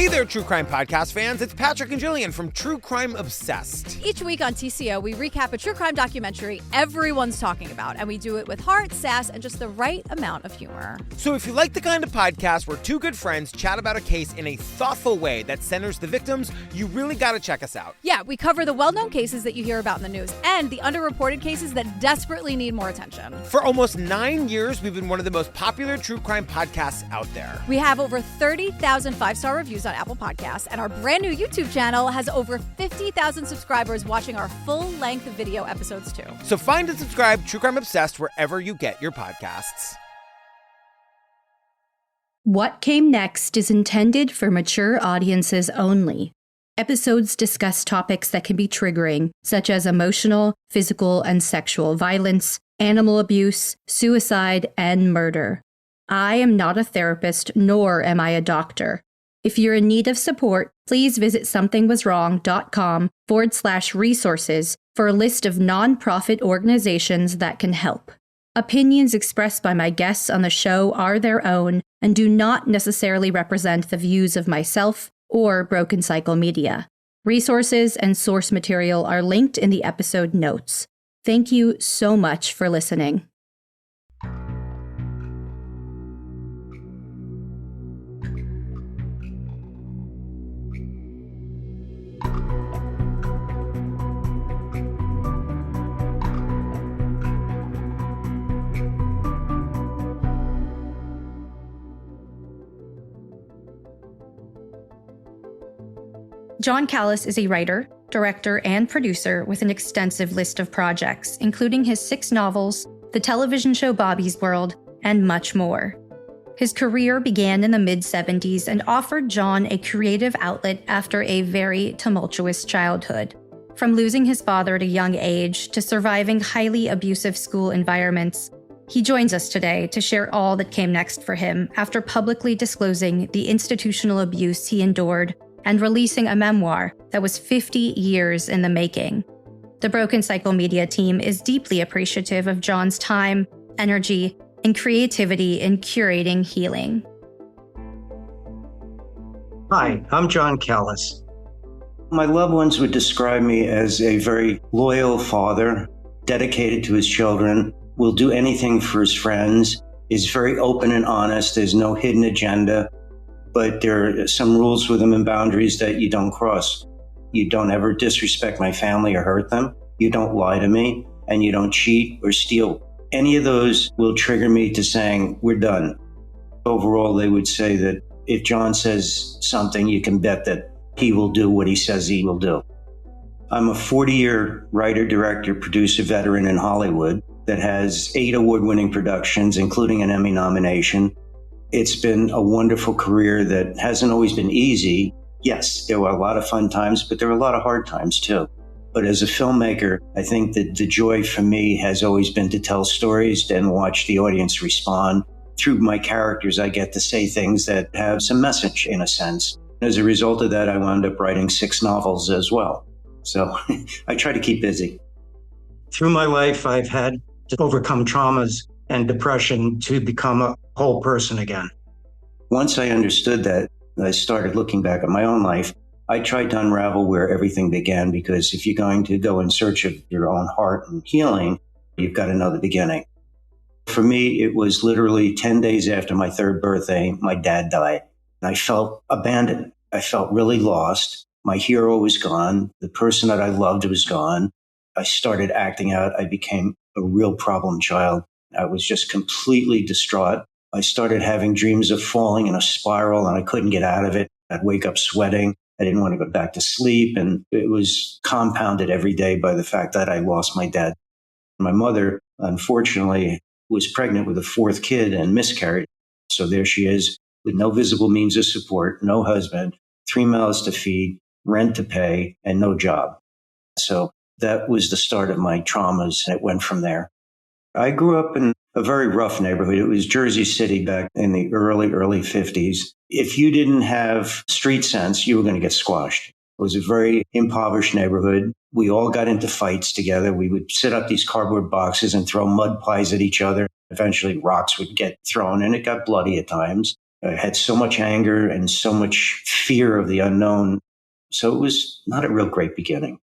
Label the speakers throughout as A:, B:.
A: Hey there, True Crime Podcast fans. It's Patrick and Jillian from True Crime Obsessed.
B: Each week on TCO, we recap a true crime documentary everyone's talking about, and we do it with heart, sass, and just the right amount of humor.
A: So if you like the kind of podcast where two good friends chat about a case in a thoughtful way that centers the victims, you really gotta check us out.
B: Yeah, we cover the well-known cases that you hear about in the news and the underreported cases that desperately need more attention.
A: For almost 9 years, we've been one of the most popular true crime podcasts out there.
B: We have over 30,000 five-star reviews on Apple Podcasts, and our brand new YouTube channel has over 50,000 subscribers watching our full-length video episodes too.
A: So find and subscribe True Crime Obsessed wherever you get your podcasts.
C: What Came Next is intended for mature audiences only. Episodes discuss topics that can be triggering, such as emotional, physical, and sexual violence, animal abuse, suicide, and murder. I am not a therapist, nor am I a doctor. If you're in need of support, please visit somethingwaswrong.com/resources for a list of nonprofit organizations that can help. Opinions expressed by my guests on the show are their own and do not necessarily represent the views of myself or Broken Cycle Media. Resources and source material are linked in the episode notes. Thank you so much for listening. John Callas is a writer, director, and producer with an extensive list of projects, including his 6 novels, the television show Bobby's World, and much more. His career began in the mid-'70s and offered John a creative outlet after a very tumultuous childhood. From losing his father at a young age to surviving highly abusive school environments, he joins us today to share all that came next for him after publicly disclosing the institutional abuse he endured and releasing a memoir that was 50 years in the making. The Broken Cycle Media team is deeply appreciative of John's time, energy, and creativity in curating healing.
D: Hi, I'm John Callas. My loved ones would describe me as a very loyal father, dedicated to his children, will do anything for his friends, is very open and honest, there's no hidden agenda. But there are some rules with him and boundaries that you don't cross. You don't ever disrespect my family or hurt them. You don't lie to me, and you don't cheat or steal. Any of those will trigger me to saying, we're done. Overall, they would say that if John says something, you can bet that he will do what he says he will do. I'm a 40-year writer, director, producer, veteran in Hollywood that has 8 award-winning productions, including an Emmy nomination. It's been a wonderful career that hasn't always been easy. Yes, there were a lot of fun times, but there were a lot of hard times too. But as a filmmaker, I think that the joy for me has always been to tell stories and watch the audience respond. Through my characters, I get to say things that have some message in a sense. As a result of that, I wound up writing 6 novels as well. So I try to keep busy. Through my life, I've had to overcome traumas and depression to become a whole person again. Once I understood that, I started looking back at my own life. I tried to unravel where everything began, because if you're going to go in search of your own heart and healing, you've got to know the beginning. For me, it was literally 10 days after my 3rd birthday, my dad died. I felt abandoned. I felt really lost. My hero was gone. The person that I loved was gone. I started acting out. I became a real problem child. I was just completely distraught. I started having dreams of falling in a spiral, and I couldn't get out of it. I'd wake up sweating. I didn't want to go back to sleep. And it was compounded every day by the fact that I lost my dad. My mother, unfortunately, was pregnant with a 4th kid and miscarried. So there she is with no visible means of support, no husband, 3 mouths to feed, rent to pay, and no job. So that was the start of my traumas, and it went from there. I grew up in a very rough neighborhood. It was Jersey City back in the early 50s. If you didn't have street sense, you were going to get squashed. It was a very impoverished neighborhood. We all got into fights together. We would set up these cardboard boxes and throw mud pies at each other. Eventually, rocks would get thrown, and it got bloody at times. I had so much anger and so much fear of the unknown. So it was not a real great beginning.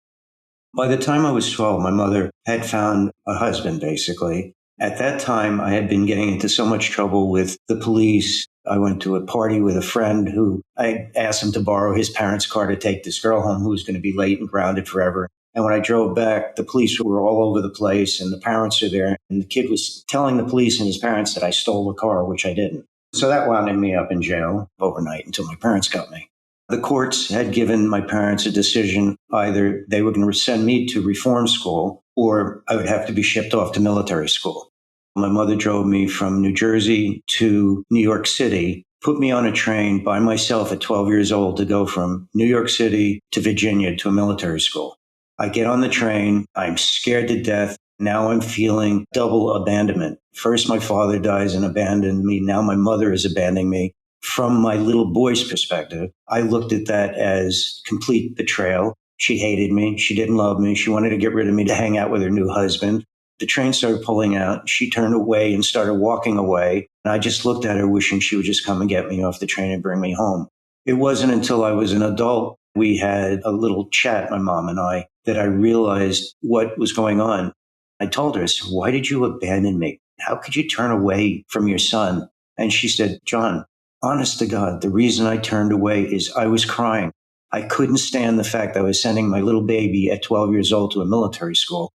D: By the time I was 12, my mother had found a husband, basically. At that time, I had been getting into so much trouble with the police. I went to a party with a friend who I asked him to borrow his parents' car to take this girl home who was going to be late and grounded forever. And when I drove back, the police were all over the place and the parents are there. And the kid was telling the police and his parents that I stole the car, which I didn't. So that wound me up in jail overnight until my parents got me. The courts had given my parents a decision. Either they were going to send me to reform school or I would have to be shipped off to military school. My mother drove me from New Jersey to New York City, put me on a train by myself at 12 years old to go from New York City to Virginia to a military school. I get on the train. I'm scared to death. Now I'm feeling double abandonment. First, my father dies and abandoned me. Now my mother is abandoning me. From my little boy's perspective, I looked at that as complete betrayal. She hated me. She didn't love me. She wanted to get rid of me to hang out with her new husband. The train started pulling out. She turned away and started walking away. And I just looked at her wishing she would just come and get me off the train and bring me home. It wasn't until I was an adult, we had a little chat, my mom and I, that I realized what was going on. I told her, I said, why did you abandon me? How could you turn away from your son? And she said, John, honest to God, the reason I turned away is I was crying. I couldn't stand the fact that I was sending my little baby at 12 years old to a military school.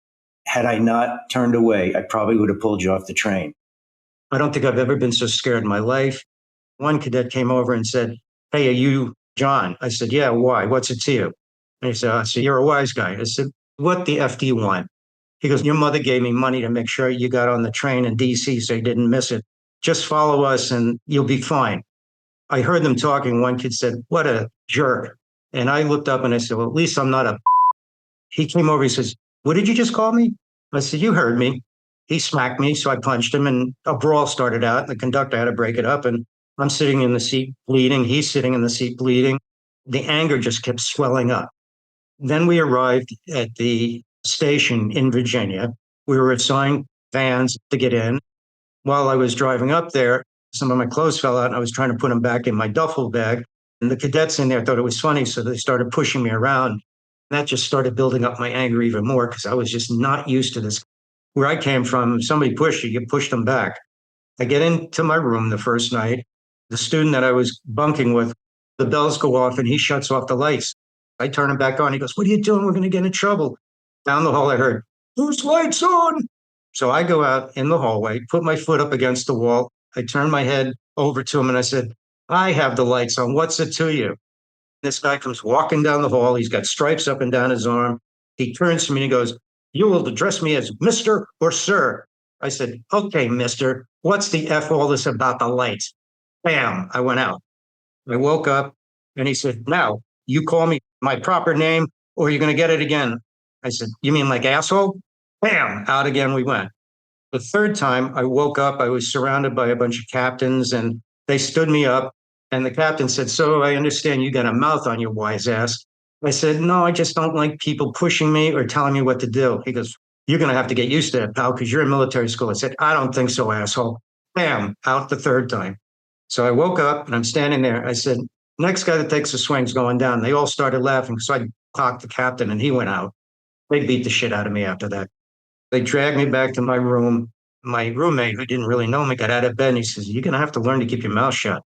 D: Had I not turned away, I probably would have pulled you off the train. I don't think I've ever been so scared in my life. One cadet came over and said, hey, are you John? I said, yeah, why? What's it to you? And he said, so you're a wise guy. I said, what the F do you want? He goes, your mother gave me money to make sure you got on the train in DC so you didn't miss it. Just follow us and you'll be fine. I heard them talking. One kid said, what a jerk. And I looked up and I said, well, at least I'm not a. He came over. He says, what did you just call me? I said, you heard me. He smacked me. So I punched him and a brawl started out. And the conductor had to break it up. And I'm sitting in the seat bleeding. He's sitting in the seat bleeding. The anger just kept swelling up. Then we arrived at the station in Virginia. We were assigned vans to get in. While I was driving up there, some of my clothes fell out and I was trying to put them back in my duffel bag. And the cadets in there thought it was funny. So they started pushing me around. And that just started building up my anger even more because I was just not used to this. Where I came from, if somebody pushed you pushed them back. I get into my room the first night. The student that I was bunking with, the bells go off and he shuts off the lights. I turn him back on. He goes, what are you doing? We're going to get in trouble. Down the hall, I heard, whose lights on? So I go out in the hallway, put my foot up against the wall. I turned my head over to him and I said, I have the lights on. What's it to you? This guy comes walking down the hall. He's got stripes up and down his arm. He turns to me and he goes, you will address me as Mr. or Sir. I said, okay, Mister, what's the F all this about the lights? Bam, I went out. I woke up and he said, now you call me my proper name or you're going to get it again. I said, you mean like asshole? Bam, out again we went. The third time I woke up, I was surrounded by a bunch of captains and they stood me up. And the captain said, so I understand you got a mouth on your wise ass. I said, no, I just don't like people pushing me or telling me what to do. He goes, you're going to have to get used to it, pal, because you're in military school. I said, I don't think so, asshole. Bam, out the third time. So I woke up and I'm standing there. I said, next guy that takes a swing's going down. They all started laughing. So I talked to the captain and he went out. They beat the shit out of me after that. They dragged me back to my room. My roommate, who didn't really know me, got out of bed and he says, you're going to have to learn to keep your mouth shut.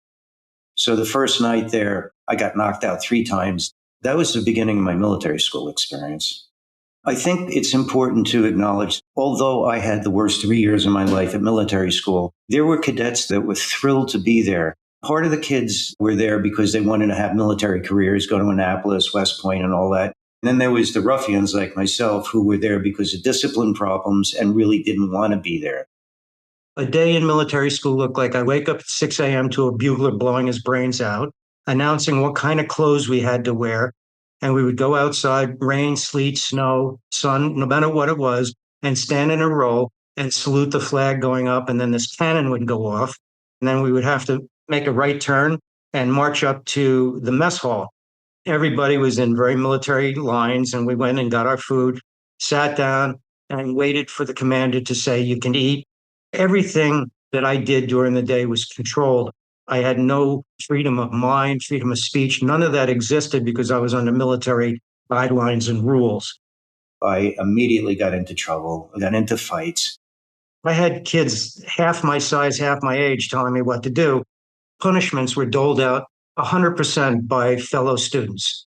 D: So the first night there, I got knocked out 3 times. That was the beginning of my military school experience. I think it's important to acknowledge, although I had the worst 3 years of my life at military school, there were cadets that were thrilled to be there. Part of the kids were there because they wanted to have military careers, go to Annapolis, West Point, and all that. And then there was the ruffians like myself who were there because of discipline problems and really didn't want to be there. A day in military school looked like I wake up at 6 a.m. to a bugler blowing his brains out, announcing what kind of clothes we had to wear. And we would go outside, rain, sleet, snow, sun, no matter what it was, and stand in a row and salute the flag going up. And then this cannon would go off. And then we would have to make a right turn and march up to the mess hall. Everybody was in very military lines, and we went and got our food, sat down, and waited for the commander to say, you can eat. Everything that I did during the day was controlled. I had no freedom of mind, freedom of speech. None of that existed because I was under military guidelines and rules. I immediately got into trouble. I got into fights. I had kids half my size, half my age telling me what to do. Punishments were doled out 100% by fellow students.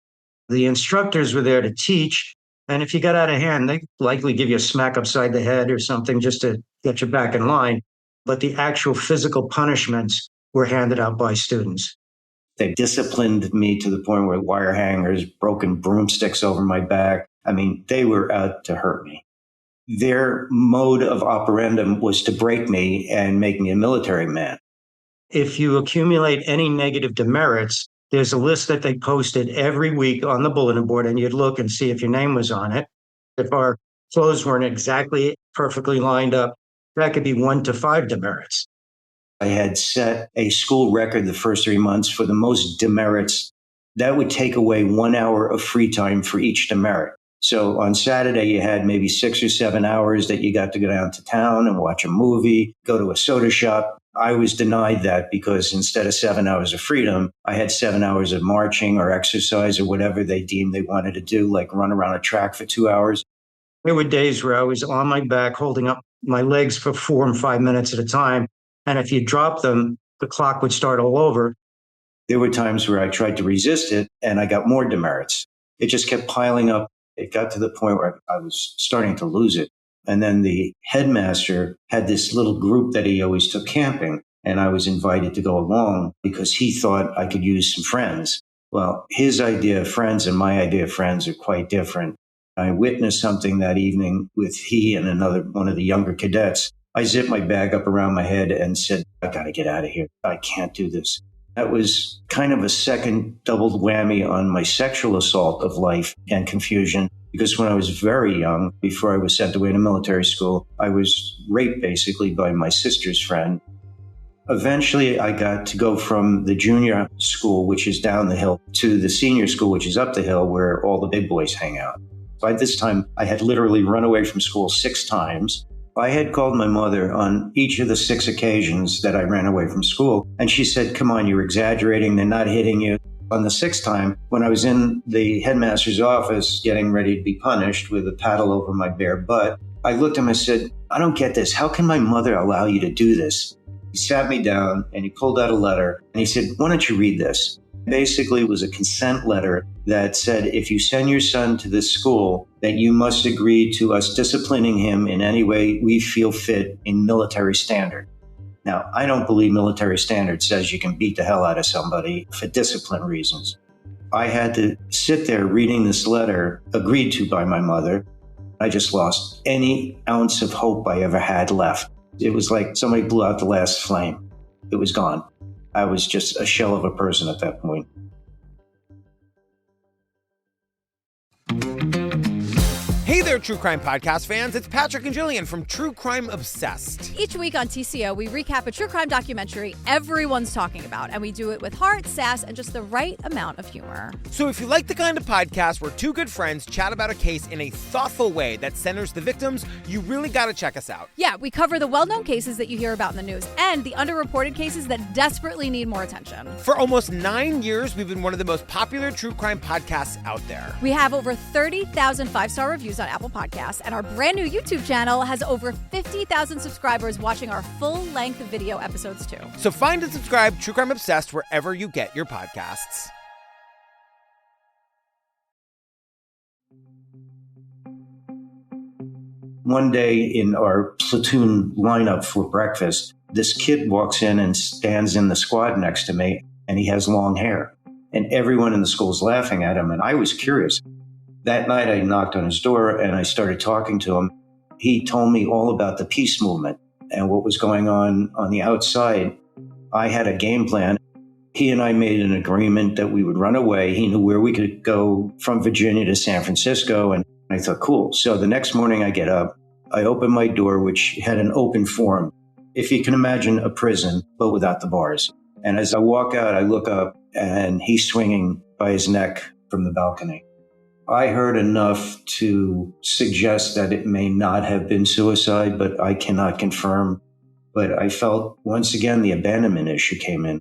D: The instructors were there to teach. And if you got out of hand, they likely give you a smack upside the head or something just to get you back in line. But the actual physical punishments were handed out by students. They disciplined me to the point where wire hangers, broken broomsticks over my back. I mean, they were out to hurt me. Their mode of operandum was to break me and make me a military man. If you accumulate any negative demerits, there's a list that they posted every week on the bulletin board, and you'd look and see if your name was on it. If our clothes weren't exactly perfectly lined up, that could be 1 to 5 demerits. I had set a school record the first 3 months for the most demerits. That would take away 1 hour of free time for each demerit. So on Saturday, you had maybe 6 or 7 hours that you got to go down to town and watch a movie, go to a soda shop. I was denied that because instead of 7 hours of freedom, I had 7 hours of marching or exercise or whatever they deemed they wanted to do, like run around a track for 2 hours. There were days where I was on my back holding up my legs for 4 and 5 minutes at a time. And if you drop them, the clock would start all over. There were times where I tried to resist it and I got more demerits. It just kept piling up. It got to the point where I was starting to lose it. And then the headmaster had this little group that he always took camping. And I was invited to go along because he thought I could use some friends. Well, his idea of friends and my idea of friends are quite different. I witnessed something that evening with he and one of the younger cadets. I zipped my bag up around my head and said, I got to get out of here. I can't do this. That was kind of a second double whammy on my sexual assault of life and confusion. Because when I was very young, before I was sent away to military school, I was raped basically by my sister's friend. Eventually, I got to go from the junior school, which is down the hill, to the senior school, which is up the hill, where all the big boys hang out. By this time, I had literally run away from school 6 times. I had called my mother on each of the 6 occasions that I ran away from school, and she said, come on, you're exaggerating, they're not hitting you. On the 6th time, when I was in the headmaster's office getting ready to be punished with a paddle over my bare butt, I looked at him and said, I don't get this. How can my mother allow you to do this? He sat me down and he pulled out a letter and he said, why don't you read this? Basically, it was a consent letter that said, if you send your son to this school, that you must agree to us disciplining him in any way we feel fit in military standard. Now, I don't believe military standard says you can beat the hell out of somebody for discipline reasons. I had to sit there reading this letter agreed to by my mother. I just lost any ounce of hope I ever had left. It was like somebody blew out the last flame. It was gone. I was just a shell of a person at that point.
A: Hey there, True Crime Podcast fans. It's Patrick and Jillian from True Crime Obsessed.
B: Each week on TCO, we recap a true crime documentary everyone's talking about, and we do it with heart, sass, and just the right amount of humor.
A: So if you like the kind of podcast where 2 good friends chat about a case in a thoughtful way that centers the victims, you really got to check us out.
B: Yeah, we cover the well-known cases that you hear about in the news and the underreported cases that desperately need more attention.
A: For almost 9 years, we've been one of the most popular true crime podcasts out there.
B: We have over 30,000 5-star reviews on Apple Podcasts, and our brand new YouTube channel has over 50,000 subscribers watching our full-length video episodes too.
A: So find and subscribe True Crime Obsessed wherever you get your podcasts.
D: One day in our platoon lineup for breakfast, this kid walks in and stands in the squad next to me, and he has long hair. And everyone in the school is laughing at him, and I was curious. That night, I knocked on his door and I started talking to him. He told me all about the peace movement and what was going on the outside. I had a game plan. He and I made an agreement that we would run away. He knew where we could go from Virginia to San Francisco. And I thought, cool. So the next morning I get up, I open my door, which had an open forum. If you can imagine a prison, but without the bars. And as I walk out, I look up and he's swinging by his neck from the balcony. I heard enough to suggest that it may not have been suicide, but I cannot confirm. But I felt once again the abandonment issue came in.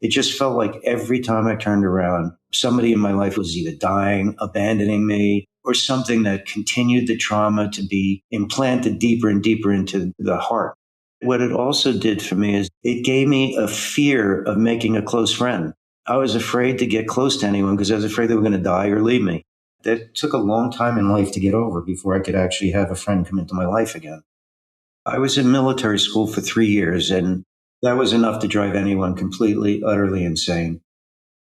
D: It just felt like every time I turned around, somebody in my life was either dying, abandoning me, or something that continued the trauma to be implanted deeper and deeper into the heart. What it also did for me is it gave me a fear of making a close friend. I was afraid to get close to anyone because I was afraid they were going to die or leave me. That took a long time in life to get over before I could actually have a friend come into my life again. I was in military school for 3 years, and that was enough to drive anyone completely, utterly insane.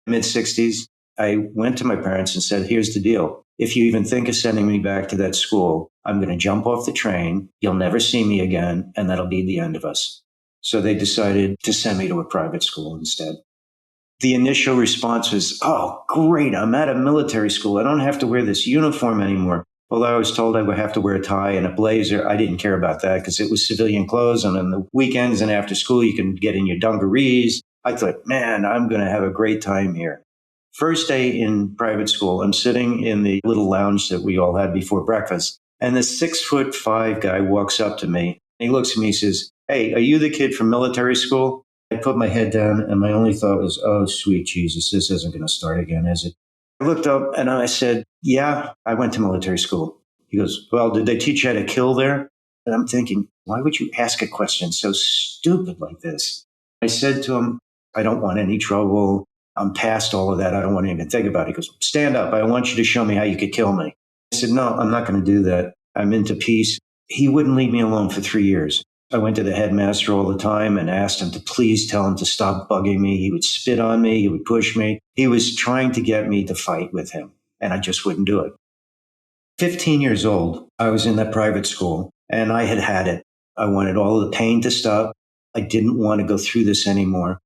D: Mid-60s, I went to my parents and said, here's the deal. If you even think of sending me back to that school, I'm going to jump off the train. You'll never see me again, and that'll be the end of us. So they decided to send me to a private school instead. The initial response was, oh, great, I'm at a military school. I don't have to wear this uniform anymore. Although I was told I would have to wear a tie and a blazer, I didn't care about that because it was civilian clothes. And on the weekends and after school, you can get in your dungarees. I thought, man, I'm going to have a great time here. First day in private school, I'm sitting in the little lounge that we all had before breakfast. And this 6'5" guy walks up to me. And he looks at me and says, hey, are you the kid from military school? I put my head down and my only thought was, oh, sweet Jesus, this isn't going to start again, is it? I looked up and I said, yeah, I went to military school. He goes, well, did they teach you how to kill there? And I'm thinking, why would you ask a question so stupid like this? I said to him, I don't want any trouble. I'm past all of that. I don't want to even think about it. He goes, stand up. I want you to show me how you could kill me. I said, no, I'm not going to do that. I'm into peace. He wouldn't leave me alone for 3 years. I went to the headmaster all the time and asked him to please tell him to stop bugging me. He would spit on me. He would push me. He was trying to get me to fight with him, and I just wouldn't do it. 15 years old, I was in that private school, and I had it. I wanted all the pain to stop. I didn't want to go through this anymore.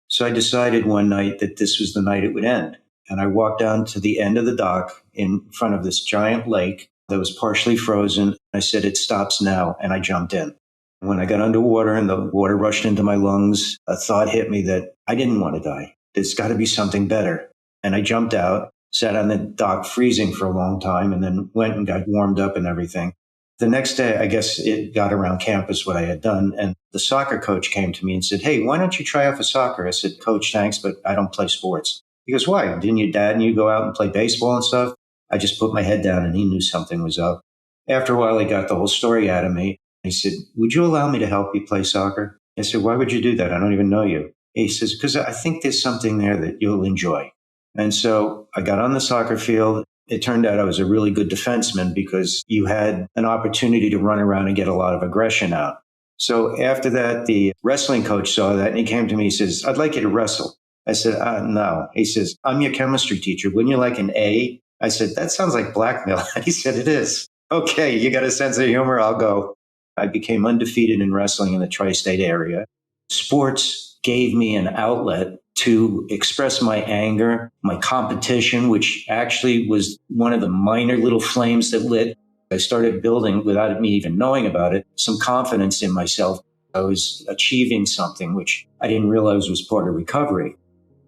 D: So I decided one night that this was the night it would end. And I walked down to the end of the dock in front of this giant lake that was partially frozen. I said, it stops now, and I jumped in. When I got underwater and the water rushed into my lungs, a thought hit me that I didn't want to die. There's got to be something better. And I jumped out, sat on the dock freezing for a long time, and then went and got warmed up and everything. The next day, I guess it got around campus what I had done. And the soccer coach came to me and said, hey, why don't you try out for soccer? I said, Coach, thanks, but I don't play sports. He goes, why? Didn't your dad and you go out and play baseball and stuff? I just put my head down and he knew something was up. After a while, he got the whole story out of me. He said, would you allow me to help you play soccer? I said, why would you do that? I don't even know you. He says, because I think there's something there that you'll enjoy. And so I got on the soccer field. It turned out I was a really good defenseman because you had an opportunity to run around and get a lot of aggression out. So after that, the wrestling coach saw that and he came to me. He says, I'd like you to wrestle. I said, no. He says, I'm your chemistry teacher. Wouldn't you like an A? I said, that sounds like blackmail. He said, it is. Okay, you got a sense of humor. I'll go. I became undefeated in wrestling in the tri-state area. Sports gave me an outlet to express my anger, my competition, which actually was one of the minor little flames that lit. I started building, without me even knowing about it, some confidence in myself. I was achieving something which I didn't realize was part of recovery.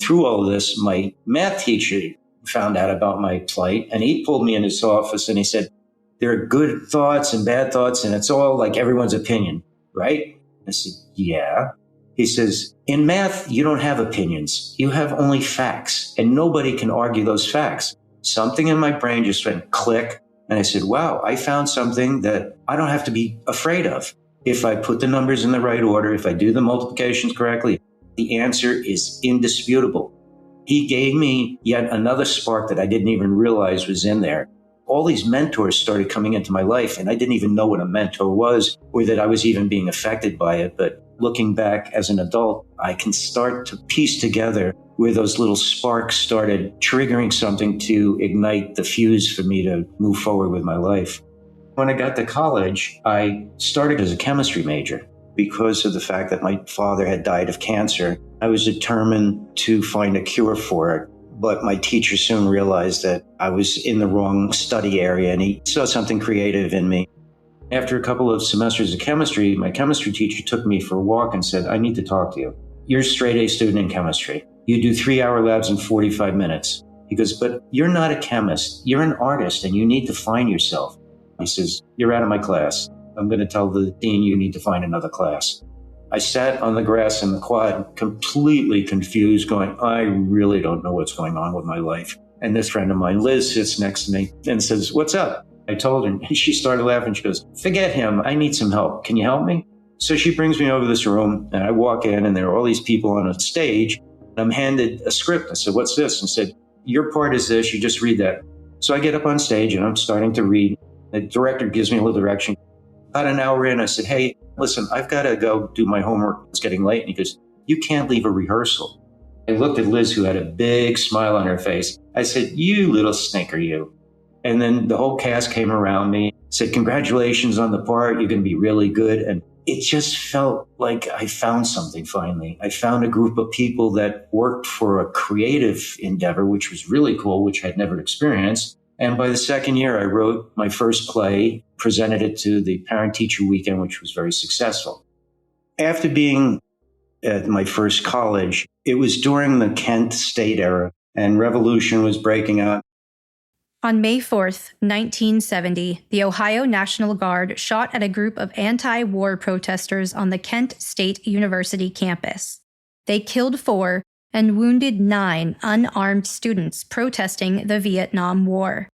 D: Through all of this, my math teacher found out about my plight, and he pulled me in his office and he said, there are good thoughts and bad thoughts, and it's all like everyone's opinion, right? I said, yeah. He says, in math, you don't have opinions. You have only facts, and nobody can argue those facts. Something in my brain just went click, and I said, wow, I found something that I don't have to be afraid of. If I put the numbers in the right order, if I do the multiplications correctly, the answer is indisputable. He gave me yet another spark that I didn't even realize was in there. All these mentors started coming into my life, and I didn't even know what a mentor was or that I was even being affected by it. But looking back as an adult, I can start to piece together where those little sparks started triggering something to ignite the fuse for me to move forward with my life. When I got to college, I started as a chemistry major because of the fact that my father had died of cancer. I was determined to find a cure for it. But my teacher soon realized that I was in the wrong study area, and he saw something creative in me. After a couple of semesters of chemistry, my chemistry teacher took me for a walk and said, I need to talk to you. You're a straight A student in chemistry. You do 3-hour labs in 45 minutes. He goes, but you're not a chemist. You're an artist, and you need to find yourself. He says, you're out of my class. I'm going to tell the dean you need to find another class. I sat on the grass in the quad, completely confused, going, I really don't know what's going on with my life. And this friend of mine, Liz, sits next to me and says, what's up? I told her, and she started laughing. She goes, forget him. I need some help. Can you help me? So she brings me over to this room, and I walk in, and there are all these people on a stage. And I'm handed a script. I said, what's this? And said, your part is this. You just read that. So I get up on stage, and I'm starting to read. The director gives me a little direction. About an hour in, I said, hey, listen, I've got to go do my homework. It's getting late. And he goes, you can't leave a rehearsal. I looked at Liz, who had a big smile on her face. I said, you little stinker, you. And then the whole cast came around me, said, congratulations on the part. You're going to be really good. And it just felt like I found something finally. I found a group of people that worked for a creative endeavor, which was really cool, which I'd never experienced. And by the second year, I wrote my first play, presented it to the parent-teacher weekend, which was very successful. After being at my first college, it was during the Kent State era, and revolution was breaking out.
C: On May 4th, 1970, the Ohio National Guard shot at a group of anti-war protesters on the Kent State University campus. They killed 4 and wounded 9 unarmed students protesting the Vietnam War.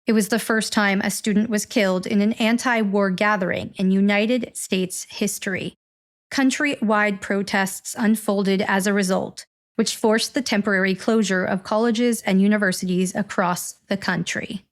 C: It was the first time a student was killed in an anti-war gathering in United States history. Countrywide protests unfolded as a result, which forced the temporary closure of colleges and universities across the country.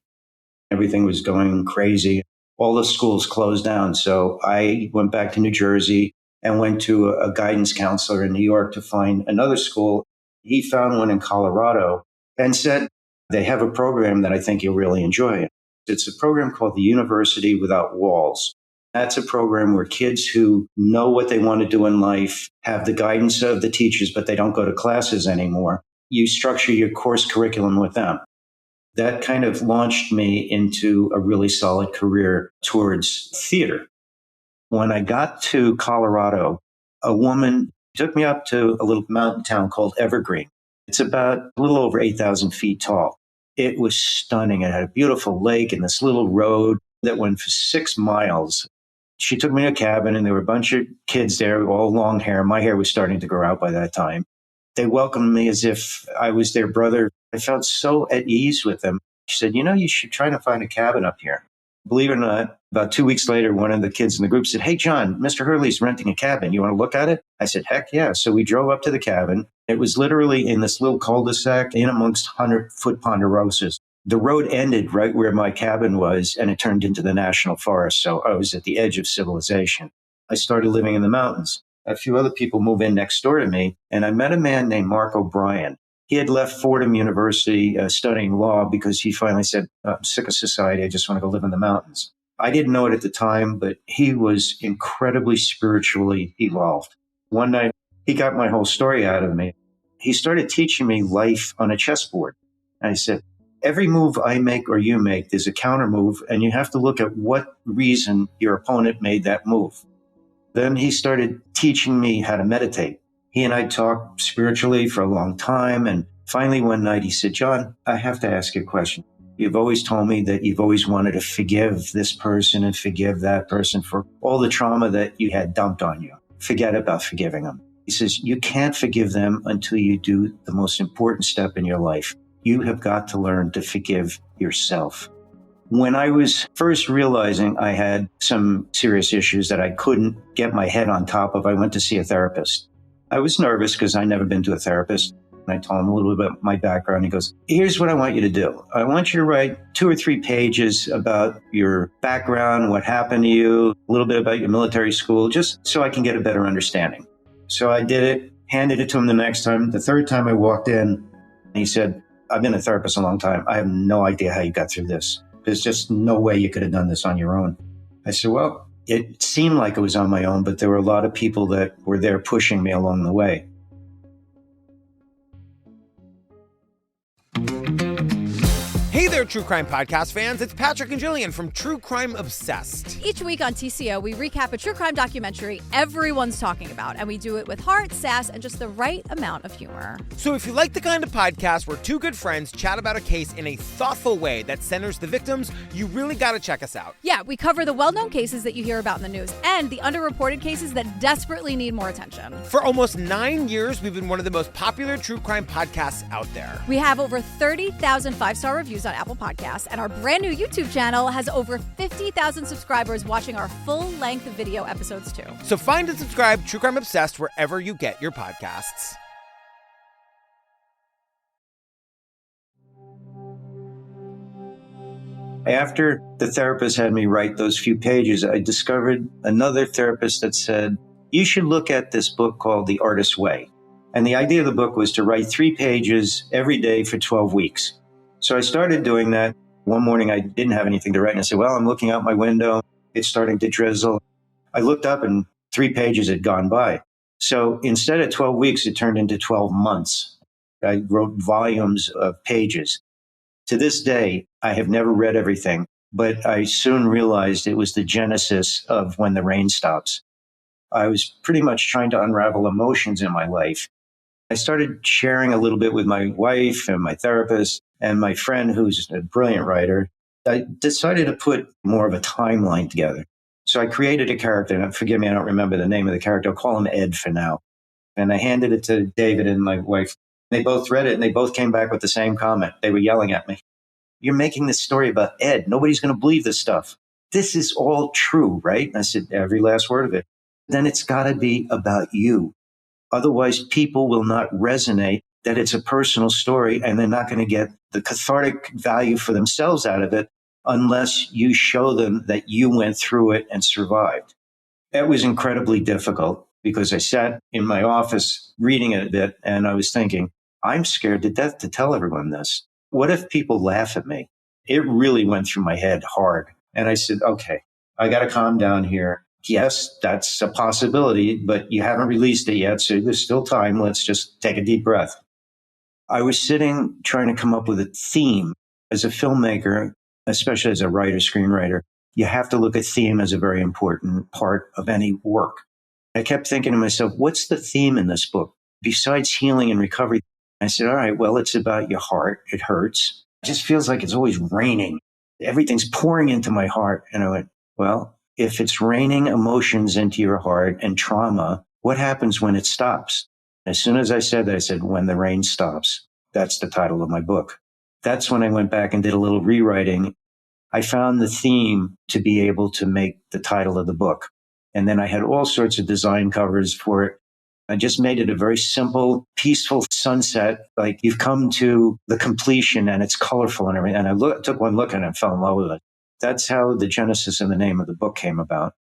D: Everything was going crazy. All the schools closed down. So I went back to New Jersey and went to a guidance counselor in New York to find another school. He found one in Colorado and said, they have a program that I think you'll really enjoy. It's a program called the University Without Walls. That's a program where kids who know what they want to do in life have the guidance of the teachers, but they don't go to classes anymore. You structure your course curriculum with them. That kind of launched me into a really solid career towards theater. When I got to Colorado, a woman took me up to a little mountain town called Evergreen. It's about a little over 8,000 feet tall. It was stunning. It had a beautiful lake and this little road that went for 6 miles. She took me to a cabin, and there were a bunch of kids there, all long hair. My hair was starting to grow out by that time. They welcomed me as if I was their brother. I felt so at ease with them. She said, you should try to find a cabin up here. Believe it or not, about 2 weeks later, one of the kids in the group said, hey, John, Mr. Hurley's renting a cabin. You want to look at it? I said, heck yeah. So we drove up to the cabin. It was literally in this little cul-de-sac in amongst 100-foot ponderosas. The road ended right where my cabin was, and it turned into the national forest. So I was at the edge of civilization. I started living in the mountains. A few other people moved in next door to me, and I met a man named Mark O'Brien. He had left Fordham University studying law because he finally said, I'm sick of society. I just want to go live in the mountains. I didn't know it at the time, but he was incredibly spiritually evolved. One night, he got my whole story out of me. He started teaching me life on a chessboard. And I said, every move I make or you make, there's a counter move, and you have to look at what reason your opponent made that move. Then he started teaching me how to meditate. He and I talked spiritually for a long time, and finally one night he said, John, I have to ask you a question. You've always told me that you've always wanted to forgive this person and forgive that person for all the trauma that you had dumped on you. Forget about forgiving them. He says, you can't forgive them until you do the most important step in your life. You have got to learn to forgive yourself. When I was first realizing I had some serious issues that I couldn't get my head on top of, I went to see a therapist. I was nervous because I'd never been to a therapist. And I told him a little bit about my background. He goes, here's what I want you to do. I want you to write 2 or 3 pages about your background, what happened to you, a little bit about your military school, just so I can get a better understanding. So I did it, handed it to him the next time. The third time I walked in, he said, I've been a therapist a long time. I have no idea how you got through this. There's just no way you could have done this on your own. I said, well, it seemed like it was on my own, but there were a lot of people that were there pushing me along the way.
A: Hey there, there, true crime podcast fans. It's Patrick and Jillian from True Crime Obsessed.
B: Each week on TCO, we recap a true crime documentary everyone's talking about, and we do it with heart, sass, and just the right amount of humor.
A: So if you like the kind of podcast where two good friends chat about a case in a thoughtful way that centers the victims, you really got to check us out.
B: Yeah, we cover the well-known cases that you hear about in the news and the underreported cases that desperately need more attention.
A: For almost 9 years, we've been one of the most popular true crime podcasts out there.
B: We have over 30,000 five-star reviews on Apple Podcasts, and our brand new YouTube channel has over 50,000 subscribers watching our full-length video episodes too.
A: So find and subscribe True Crime Obsessed wherever you get your podcasts.
D: After the therapist had me write those few pages, I discovered another therapist that said, you should look at this book called The Artist's Way. And the idea of the book was to write 3 pages every day for 12 weeks. So I started doing that. One morning I didn't have anything to write, and I said, well, I'm looking out my window. It's starting to drizzle. I looked up and 3 pages had gone by. So instead of 12 weeks, it turned into 12 months. I wrote volumes of pages. To this day, I have never read everything, but I soon realized it was the genesis of When the Rain Stops. I was pretty much trying to unravel emotions in my life. I started sharing a little bit with my wife and my therapist and my friend, who's a brilliant writer. I decided to put more of a timeline together. So I created a character, and forgive me, I don't remember the name of the character. I'll call him Ed for now. And I handed it to David and my wife. They both read it, and they both came back with the same comment. They were yelling at me. You're making this story about Ed. Nobody's going to believe this stuff. This is all true, right? And I said, every last word of it. Then it's got to be about you. Otherwise, people will not resonate that it's a personal story, and they're not going to get the cathartic value for themselves out of it unless you show them that you went through it and survived. That was incredibly difficult because I sat in my office reading it a bit, and I was thinking, I'm scared to death to tell everyone this. What if people laugh at me? It really went through my head hard. And I said, okay, I got to calm down here. Yes, that's a possibility, but you haven't released it yet, so there's still time. Let's just take a deep breath. I was sitting trying to come up with a theme. As a filmmaker, especially as a writer, screenwriter, you have to look at theme as a very important part of any work. I kept thinking to myself, what's the theme in this book besides healing and recovery? I said, all right, well, it's about your heart. It hurts. It just feels like it's always raining. Everything's pouring into my heart. And I went, well, if it's raining emotions into your heart and trauma, what happens when it stops? As soon as I said that, I said, When the Rain Stops. That's the title of my book. That's when I went back and did a little rewriting. I found the theme to be able to make the title of the book. And then I had all sorts of design covers for it. I just made it a very simple, peaceful sunset. Like you've come to the completion and it's colorful and everything. And I took one look at it and fell in love with it. That's how the genesis and the name of the book came about.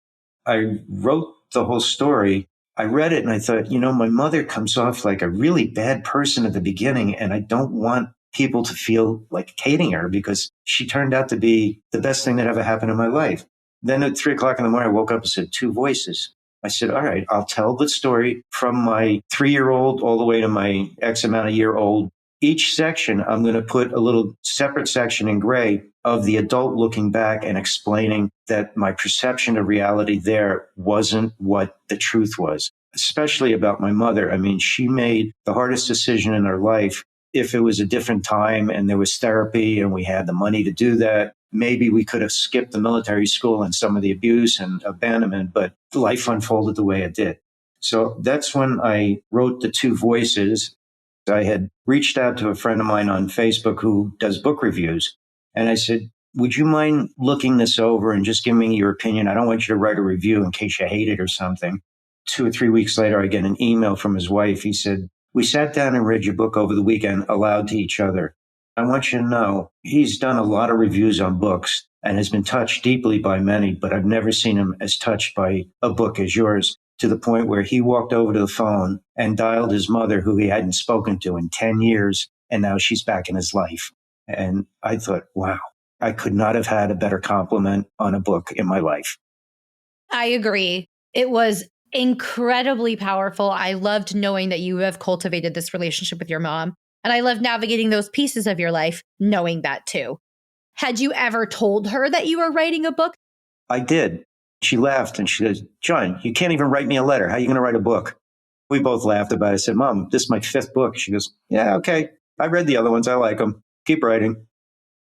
D: I wrote the whole story. I read it and I thought, my mother comes off like a really bad person at the beginning, and I don't want people to feel like hating her because she turned out to be the best thing that ever happened in my life. Then at 3:00 in the morning, I woke up and said, 2 voices. I said, all right, I'll tell the story from my 3-year-old all the way to my X amount of year old. Each section, I'm going to put a little separate section in gray of the adult looking back and explaining that my perception of reality there wasn't what the truth was, especially about my mother. I mean, she made the hardest decision in her life. If it was a different time and there was therapy and we had the money to do that, maybe we could have skipped the military school and some of the abuse and abandonment, but life unfolded the way it did. So that's when I wrote the 2 voices. I had reached out to a friend of mine on Facebook who does book reviews. And I said, would you mind looking this over and just giving me your opinion? I don't want you to write a review in case you hate it or something. 2 or 3 weeks later, I get an email from his wife. He said, we sat down and read your book over the weekend aloud to each other. I want you to know he's done a lot of reviews on books and has been touched deeply by many, but I've never seen him as touched by a book as yours, to the point where he walked over to the phone and dialed his mother, who he hadn't spoken to in 10 years, and now she's back in his life. And I thought, wow, I could not have had a better compliment on a book in my life.
C: I agree. It was incredibly powerful. I loved knowing that you have cultivated this relationship with your mom. And I love navigating those pieces of your life, knowing that too. Had you ever told her that you were writing a book?
D: I did. She laughed and she goes, John, you can't even write me a letter. How are you going to write a book? We both laughed about it. I said, Mom, this is my 5th book. She goes, yeah, okay. I read the other ones. I like them. Keep writing.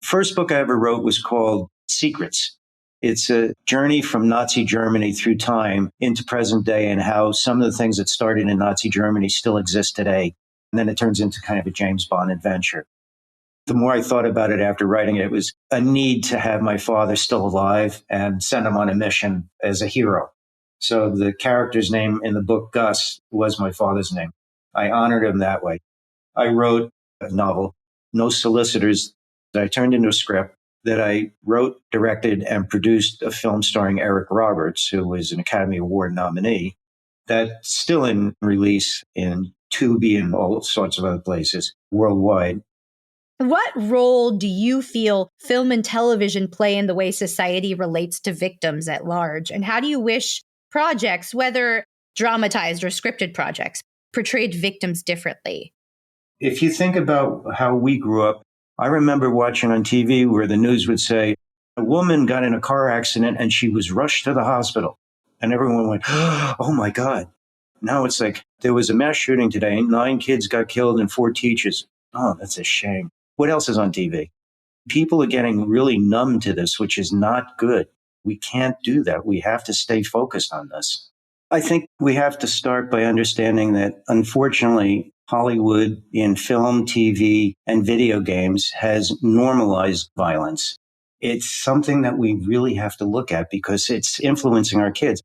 D: First book I ever wrote was called Secrets. It's a journey from Nazi Germany through time into present day and how some of the things that started in Nazi Germany still exist today. And then it turns into kind of a James Bond adventure. The more I thought about it after writing it, it was a need to have my father still alive and send him on a mission as a hero. So the character's name in the book, Gus, was my father's name. I honored him that way. I wrote a novel, No Solicitors, that I turned into a script that I wrote, directed, and produced a film starring Eric Roberts, who was an Academy Award nominee, that's still in release in Tubi and all sorts of other places worldwide.
C: What role do you feel film and television play in the way society relates to victims at large? And how do you wish projects, whether dramatized or scripted projects, portrayed victims differently?
D: If you think about how we grew up, I remember watching on TV where the news would say, a woman got in a car accident and she was rushed to the hospital. And everyone went, oh my God. Now it's like, there was a mass shooting today. 9 kids got killed and 4 teachers. Oh, that's a shame. What else is on TV? People are getting really numb to this, which is not good. We can't do that. We have to stay focused on this. I think we have to start by understanding that, unfortunately, Hollywood in film, TV, and video games has normalized violence. It's something that we really have to look at because it's influencing our kids.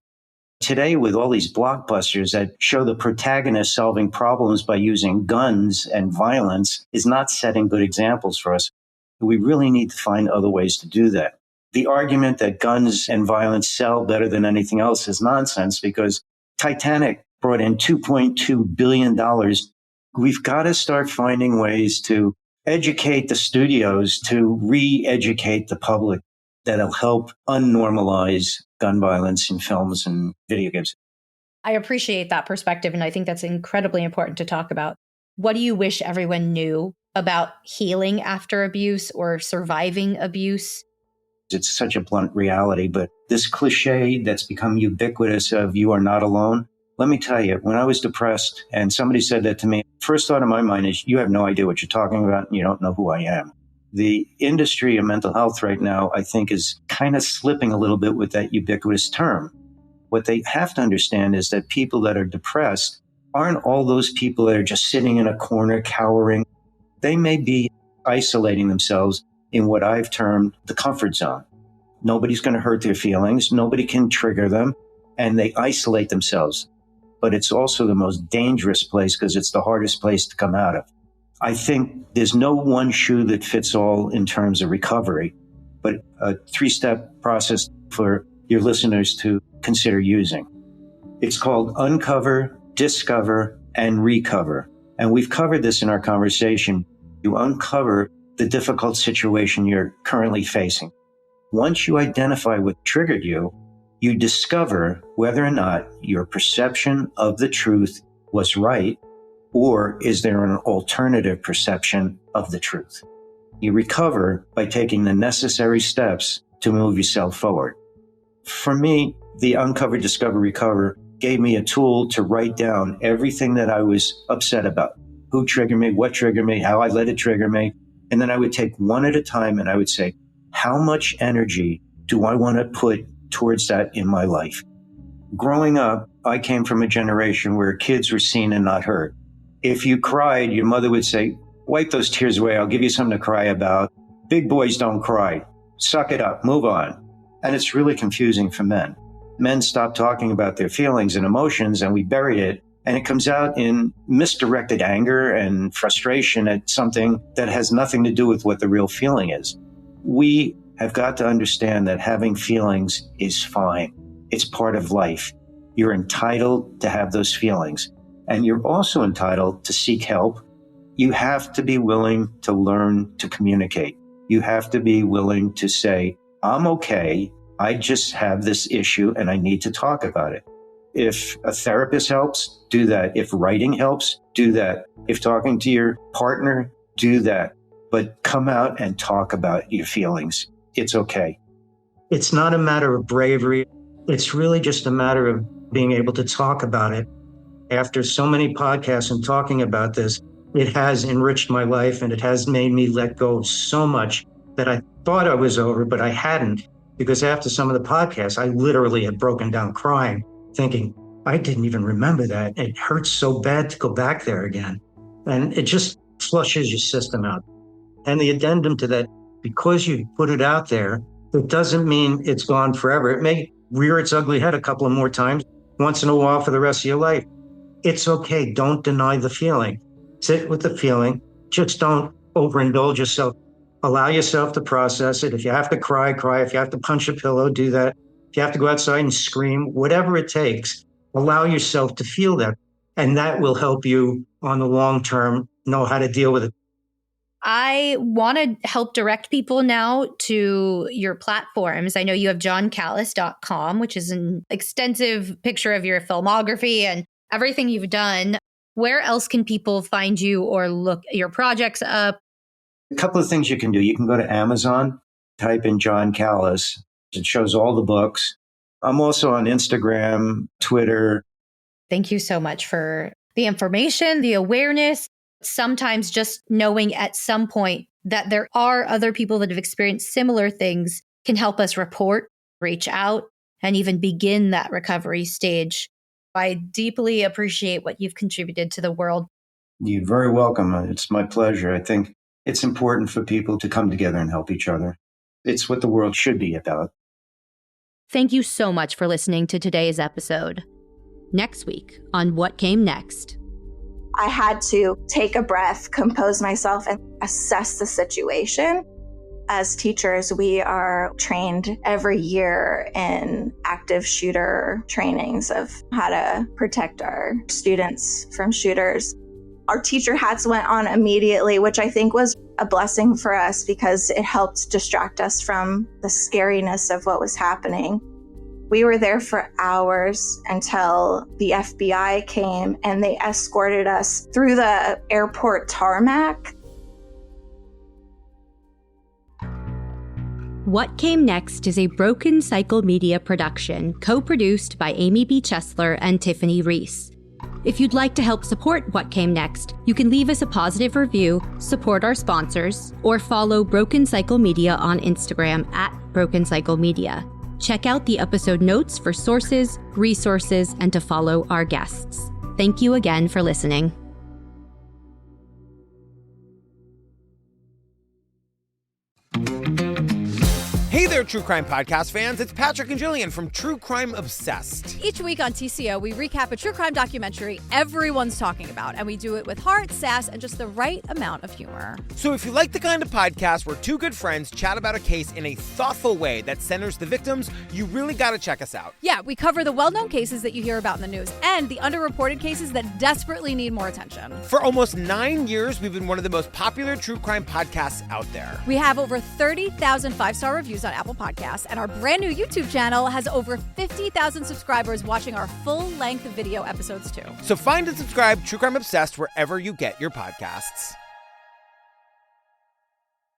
D: Today, with all these blockbusters that show the protagonist solving problems by using guns and violence is not setting good examples for us. We really need to find other ways to do that. The argument that guns and violence sell better than anything else is nonsense because Titanic brought in $2.2 billion. We've got to start finding ways to educate the studios, to re-educate the public that'll help unnormalize gun violence in films and video games.
C: I appreciate that perspective, and I think that's incredibly important to talk about. What do you wish everyone knew about healing after abuse or surviving abuse?
D: It's such a blunt reality, but this cliche that's become ubiquitous of you are not alone. Let me tell you, when I was depressed and somebody said that to me, first thought in my mind is, you have no idea what you're talking about and you don't know who I am. The industry of mental health right now, I think, is kind of slipping a little bit with that ubiquitous term. What they have to understand is that people that are depressed aren't all those people that are just sitting in a corner cowering. They may be isolating themselves in what I've termed the comfort zone. Nobody's going to hurt their feelings. Nobody can trigger them. And they isolate themselves. But it's also the most dangerous place because it's the hardest place to come out of. I think there's no one shoe that fits all in terms of recovery, but a 3-step process for your listeners to consider using. It's called uncover, discover, and recover. And we've covered this in our conversation. You uncover the difficult situation you're currently facing. Once you identify what triggered you, you discover whether or not your perception of the truth was right, or is there an alternative perception of the truth? You recover by taking the necessary steps to move yourself forward. For me, the Uncover, Discover, Recover gave me a tool to write down everything that I was upset about. Who triggered me, what triggered me, how I let it trigger me. And then I would take one at a time and I would say, how much energy do I want to put towards that in my life? Growing up, I came from a generation where kids were seen and not heard. If you cried, your mother would say, wipe those tears away. I'll give you something to cry about. Big boys don't cry. Suck it up. Move on. And it's really confusing for men. Men stop talking about their feelings and emotions, and we bury it. And it comes out in misdirected anger and frustration at something that has nothing to do with what the real feeling is. We have got to understand that having feelings is fine. It's part of life. You're entitled to have those feelings. And you're also entitled to seek help. You have to be willing to learn to communicate. You have to be willing to say, I'm okay. I just have this issue and I need to talk about it. If a therapist helps, do that. If writing helps, do that. If talking to your partner, do that. but come out and talk about your feelings. It's okay. It's not a matter of bravery. It's really just a matter of being able to talk about it. After so many podcasts and talking about this, it has enriched my life and it has made me let go of so much that I thought I was over, but I hadn't. Because after some of the podcasts, I literally had broken down crying, thinking, I didn't even remember that. It hurts so bad to go back there again. And it just flushes your system out. And the addendum to that, because you put it out there, it doesn't mean it's gone forever. It may rear its ugly head a couple of more times, once in a while for the rest of your life. It's okay. Don't deny the feeling. Sit with the feeling. Just don't overindulge yourself. Allow yourself to process it. If you have to cry, cry. If you have to punch a pillow, do that. If you have to go outside and scream, whatever it takes, allow yourself to feel that. And that will help you on the long term know how to deal with it.
C: I want to help direct people now to your platforms. I know you have johncallas.com, which is an extensive picture of your filmography and everything you've done. Where else can people find you or look your projects up?
D: A couple of things you can do. You can go to Amazon, type in John Callas. It shows all the books. I'm also on Instagram, Twitter.
C: Thank you so much for the information, the awareness. Sometimes just knowing at some point that there are other people that have experienced similar things can help us report, reach out, and even begin that recovery stage. I deeply appreciate what you've contributed to the world.
D: You're very welcome. It's my pleasure. I think it's important for people to come together and help each other. It's what the world should be about.
C: Thank you so much for listening to today's episode. Next week on What Came Next.
E: I had to take a breath, compose myself, and assess the situation. As teachers, we are trained every year in active shooter trainings of how to protect our students from shooters. Our teacher hats went on immediately, which I think was a blessing for us because it helped distract us from the scariness of what was happening. We were there for hours until the FBI came and they escorted us through the airport tarmac.
C: What Came Next is a Broken Cycle Media production, co-produced by Amy B. Chesler and Tiffany Reese. If you'd like to help support What Came Next, you can leave us a positive review, support our sponsors, or follow Broken Cycle Media on Instagram @Broken Cycle Media. Check out the episode notes for sources, resources, and to follow our guests. Thank you again for listening.
A: Hey there, True Crime Podcast fans. It's Patrick and Jillian from True Crime Obsessed.
B: Each week on TCO, we recap a true crime documentary everyone's talking about, and we do it with heart, sass, and just the right amount of humor.
A: So if you like the kind of podcast where two good friends chat about a case in a thoughtful way that centers the victims, you really got to check us out.
B: Yeah, we cover the well-known cases that you hear about in the news and the underreported cases that desperately need more attention.
A: For almost 9 years, we've been one of the most popular true crime podcasts out there.
B: We have over 30,000 five-star reviews on Apple Podcasts, and our brand new YouTube channel has over 50,000 subscribers watching our full-length video episodes too.
A: So find and subscribe True Crime Obsessed wherever you get your podcasts.